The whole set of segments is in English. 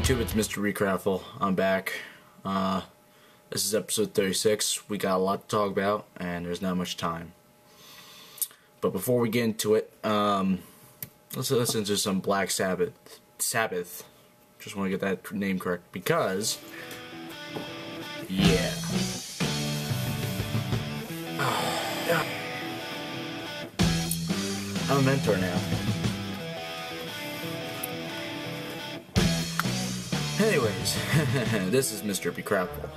YouTube, it's Mr. Recraftful. I'm back. This is episode 36. We got a lot to talk about, and there's not much time. But before we get into it, let's listen to some Black Sabbath. Just want to get that name correct because, yeah. I'm a mentor now. Anyways, this is Mr. Recraftful.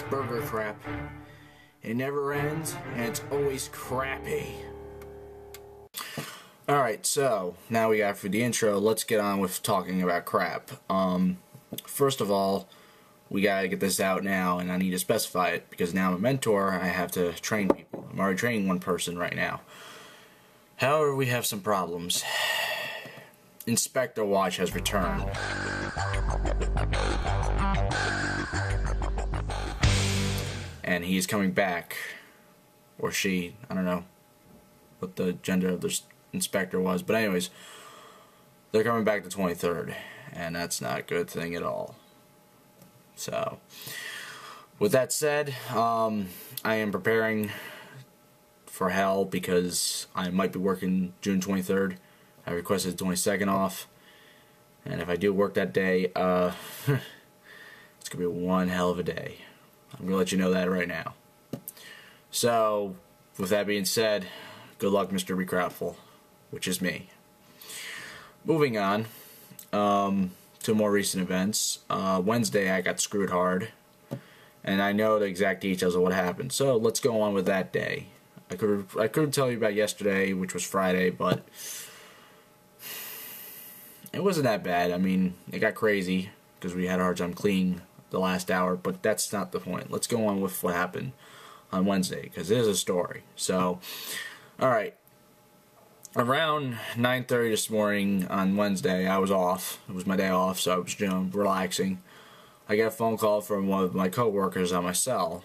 Burger crap. It never ends, and it's always crappy. Alright, so, now we got for the intro, let's get on with talking about crap. First of all, we gotta get this out now, and I need to specify it, because now I'm a mentor, I have to train people. I'm already training one person right now. However, we have some problems. Inspector Watch has returned. And he's coming back. Or she, I don't know what the gender of the inspector was. But anyways, they're coming back the 23rd. And that's not a good thing at all. So, with that said, I am preparing for hell because I might be working June 23rd. I requested the 22nd off, and if I do work that day, it's gonna be one hell of a day. I'm gonna let you know that right now. So, with that being said, good luck, Mr. Recraftful, which is me. Moving on to more recent events. Wednesday, I got screwed hard, and I know the exact details of what happened. So let's go on with that day. I could tell you about yesterday, which was Friday, but it wasn't that bad. I mean, it got crazy because we had a hard time cleaning the last hour, but that's not the point. Let's go on with what happened on Wednesday, because it is a story. So, alright. Around 9:30 this morning on Wednesday, I was off. It was my day off, so I was relaxing. I got a phone call from one of my coworkers on my cell.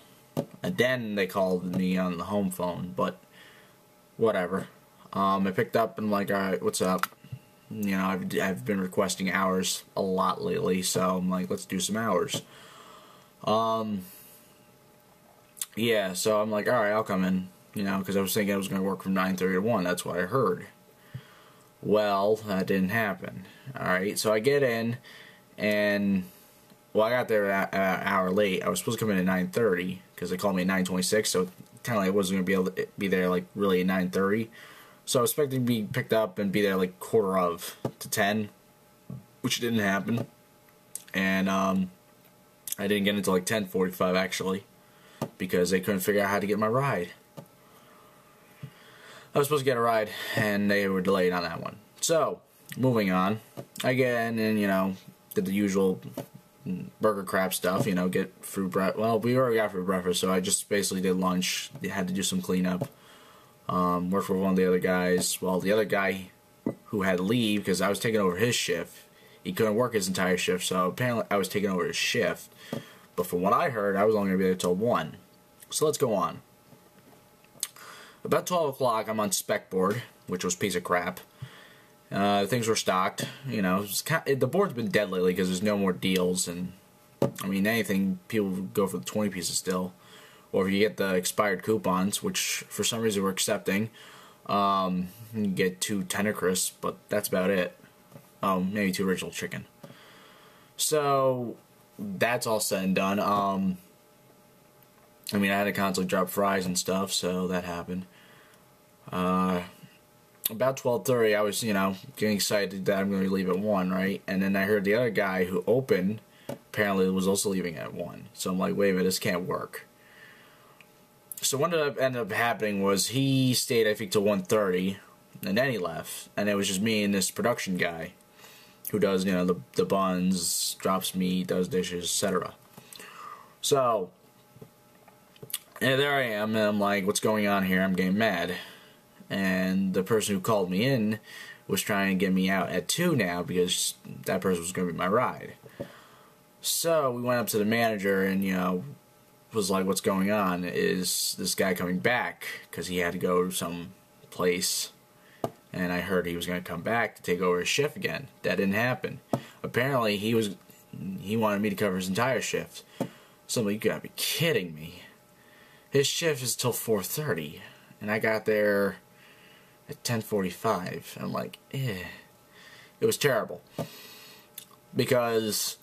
And then they called me on the home phone, but whatever. I picked up and I'm like, alright, what's up? You know, I've been requesting hours a lot lately, so I'm like, let's do some hours. Yeah, so I'm like, alright, I'll come in, you know, because I was thinking I was going to work from 9:30 to 1, that's what I heard. Well, that didn't happen. Alright, so I get in, and, well, I got there an hour late. I was supposed to come in at 9:30, because they called me at 9:26, so kind of like I wasn't going to be able to be there, like, really at 9:30. So I was expecting to be picked up and be there like quarter of to 10, which didn't happen. And I didn't get until like 10:45 actually, because they couldn't figure out how to get my ride. I was supposed to get a ride, and they were delayed on that one. So, moving on, I get in and, you know, did the usual burger crap stuff, you know, get fruit breakfast. Well, we already got fruit breakfast, so I just basically did lunch. Had to do some cleanup. Worked for one of the other guys. Well, the other guy who had to leave because I was taking over his shift. He couldn't work his entire shift, so apparently I was taking over his shift. But from what I heard, I was only going to be there till 1. So let's go on. About 12 o'clock, I'm on spec board, which was a piece of crap. Things were stocked. You know, the board's been dead lately because there's no more deals. And, I mean, anything, people go for the 20 pieces still. Or if you get the expired coupons, which for some reason we're accepting, you can get 2 tender crisps, but that's about it. Maybe 2 original chicken. So, that's all said and done. I mean, I had to constantly drop fries and stuff, so that happened. About 12:30, I was, you know, getting excited that I'm going to leave at 1, right? And then I heard the other guy who opened, apparently was also leaving at 1. So I'm like, wait a minute, this can't work. So what ended up happening was he stayed, I think, till 1:30, and then he left. And it was just me and this production guy who does, you know, the buns, drops meat, does dishes, etc. So, and there I am, and I'm like, what's going on here? I'm getting mad. And the person who called me in was trying to get me out at 2 now because that person was going to be my ride. So we went up to the manager and, you know, was like, what's going on? Is this guy coming back? Because he had to go to some place, and I heard he was going to come back to take over his shift again. That didn't happen. Apparently, he wanted me to cover his entire shift. So I'm like, you gotta be kidding me. His shift is till 4:30, and I got there at 10:45. I'm like, eh. It was terrible. Because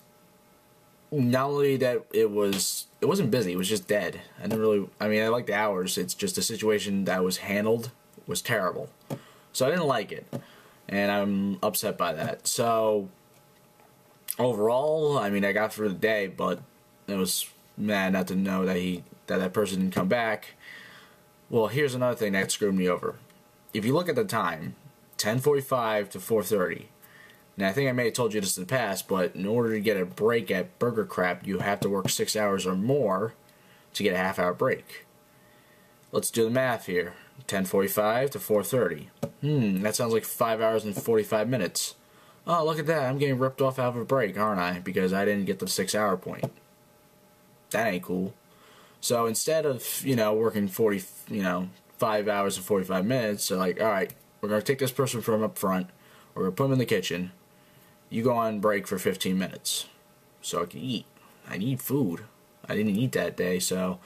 not only that it wasn't busy, it was just dead. I like the hours, it's just the situation that was handled was terrible. So I didn't like it, and I'm upset by that. So overall, I got through the day, but it was mad not to know that person didn't come back. Well, here's another thing that screwed me over. If you look at the time, 10:45 to 4:30. Now, I think I may have told you this in the past, but in order to get a break at Burger Crap, you have to work 6 hours or more to get a half-hour break. Let's do the math here. 10:45 to 4:30. That sounds like 5 hours and 45 minutes. Oh, look at that. I'm getting ripped off out of a break, aren't I? Because I didn't get the 6-hour point. That ain't cool. So instead of, working 5 hours and 45 minutes, they're like, alright, we're going to take this person from up front, we're going to put them in the kitchen, you go on break for 15 minutes so I can eat. I need food. I didn't eat that day, so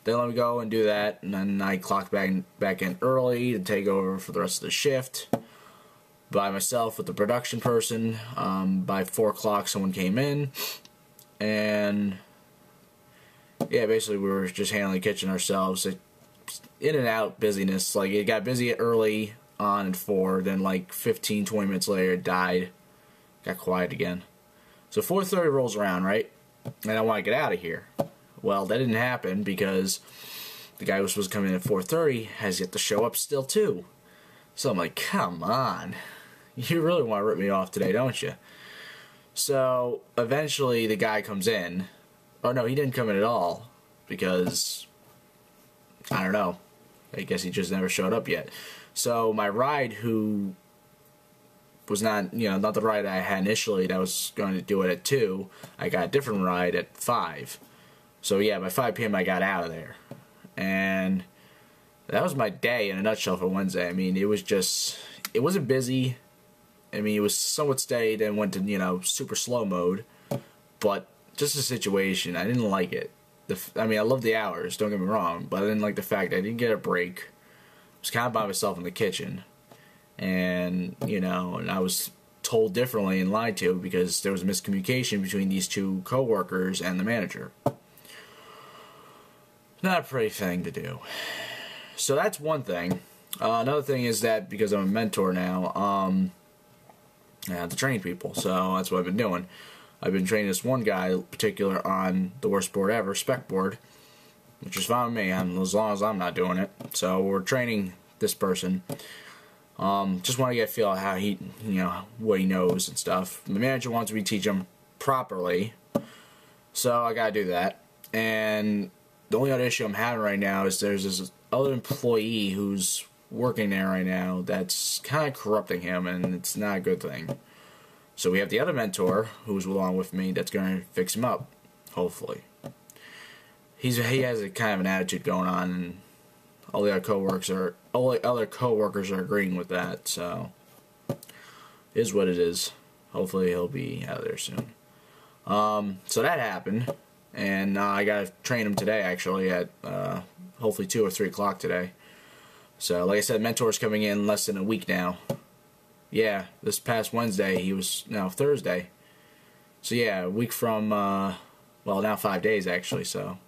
they let me go and do that, and then I clocked back in early to take over for the rest of the shift by myself with the production person. By 4 o'clock someone came in, and yeah, basically we were just handling the kitchen ourselves. In and out busyness. Like, it got busy early on at 4, then like 15-20 minutes later it died. Got quiet again. So 4:30 rolls around, right? And I want to get out of here. Well, that didn't happen because the guy who was supposed to come in at 4:30 has yet to show up still too. So I'm like, come on. You really want to rip me off today, don't you? So eventually the guy comes in. Oh no, he didn't come in at all because I don't know. I guess he just never showed up yet. So my ride, who was not the ride I had initially, that was going to do it at 2, I got a different ride at 5. So yeah, by 5 p.m. I got out of there. And that was my day in a nutshell for Wednesday. It wasn't busy. It was somewhat steady, then went to, super slow mode. But just the situation, I didn't like it. I love the hours, don't get me wrong, but I didn't like the fact that I didn't get a break. I was kind of by myself in the kitchen. And, and I was told differently and lied to because there was a miscommunication between these two co-workers and the manager. Not a pretty thing to do. So that's one thing. Another thing is that because I'm a mentor now, I have to train people. So that's what I've been doing. I've been training this one guy in particular on the worst board ever, spec board, which is fine with me, as long as I'm not doing it. So we're training this person. Just want to get a feel of how he, what he knows and stuff. The manager wants me to teach him properly, so I gotta do that. And the only other issue I'm having right now is there's this other employee who's working there right now that's kind of corrupting him, and it's not a good thing. So we have the other mentor who's along with me that's going to fix him up, hopefully. He has a kind of an attitude going on, and all the other coworkers are agreeing with that. So it is what it is. Hopefully he'll be out of there soon. So that happened, and I got to train him today actually at hopefully 2 or 3 o'clock today. So like I said, mentor's coming in less than a week now. Yeah, this past Wednesday, Thursday. So yeah, a week from, well, now 5 days actually, so.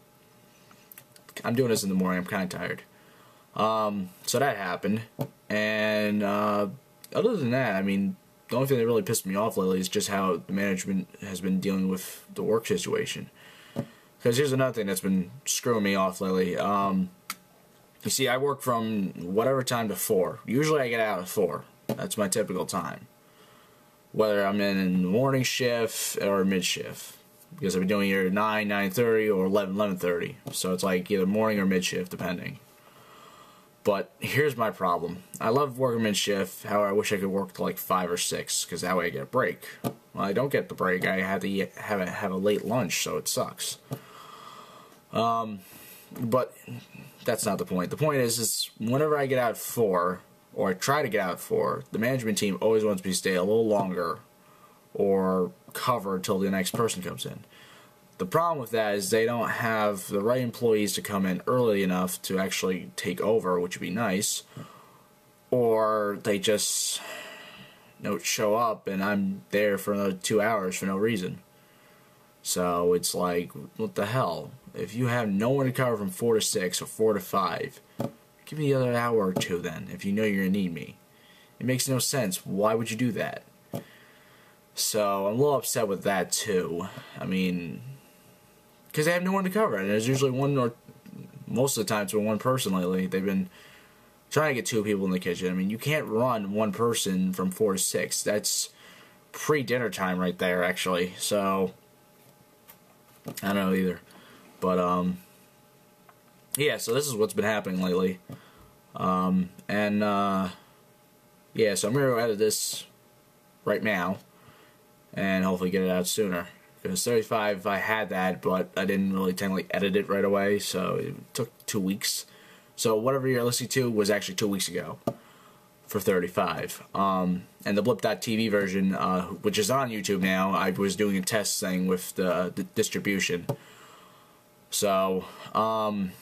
I'm doing this in the morning, I'm kind of tired. So that happened, and other than that, the only thing that really pissed me off lately is just how the management has been dealing with the work situation. Because here's another thing that's been screwing me off lately. You see, I work from whatever time to 4. Usually I get out at 4. That's my typical time. Whether I'm in the morning shift or mid shift. Because I've been doing either 9, 9:30 or 11, 11:30. So it's like either morning or mid shift, depending. But here's my problem. I love working mid shift. However, I wish I could work till like 5 or 6, because that way I get a break. Well, I don't get the break. I have to have a late lunch, so it sucks. But that's not the point. The point is whenever I get out at 4, or I try to get out at 4, the management team always wants me to stay a little longer or cover until the next person comes in. The problem with that is they don't have the right employees to come in early enough to actually take over, which would be nice, or they just don't show up and I'm there for another 2 hours for no reason. So it's like, what the hell? If you have no one to cover from 4 to 6 or 4 to 5, give me the other hour or two then, if you know you're going to need me. It makes no sense. Why would you do that? So I'm a little upset with that too. I mean, because they have no one to cover it. And there's usually one, or most of the time it's been one person lately. They've been trying to get 2 people in the kitchen. I mean, you can't run one person from 4 to 6. That's pre-dinner time right there, actually. So I don't know either. But yeah, so this is what's been happening lately. Yeah, so I'm going to edit this right now and hopefully get it out sooner. Because 35, I had that, but I didn't really technically edit it right away, so it took 2 weeks. So whatever you're listening to was actually 2 weeks ago for 35. And the blip.tv version, which is on YouTube now, I was doing a test thing with the distribution. So, I'm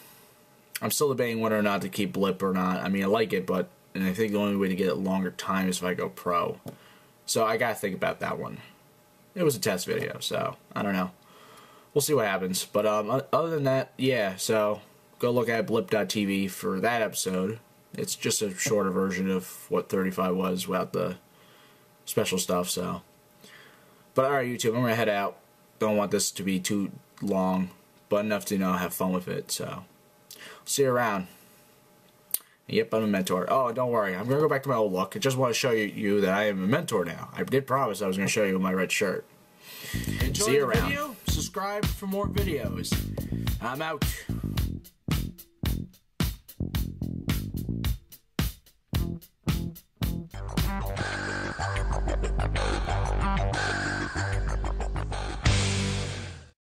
still debating whether or not to keep blip or not. I mean, I like it, but and I think the only way to get it longer time is if I go pro. So I gotta think about that one. It was a test video, so I don't know. We'll see what happens. But other than that, yeah, so go look at blip.tv for that episode. It's just a shorter version of what 35 was without the special stuff, so. But alright, YouTube, I'm gonna head out. Don't want this to be too long, but enough to, have fun with it, so. See you around. Yep, I'm a mentor. Oh, don't worry. I'm going to go back to my old look. I just want to show you that I am a mentor now. I did promise I was going to show you my red shirt. Enjoy See you around. Video. Subscribe for more videos. I'm out.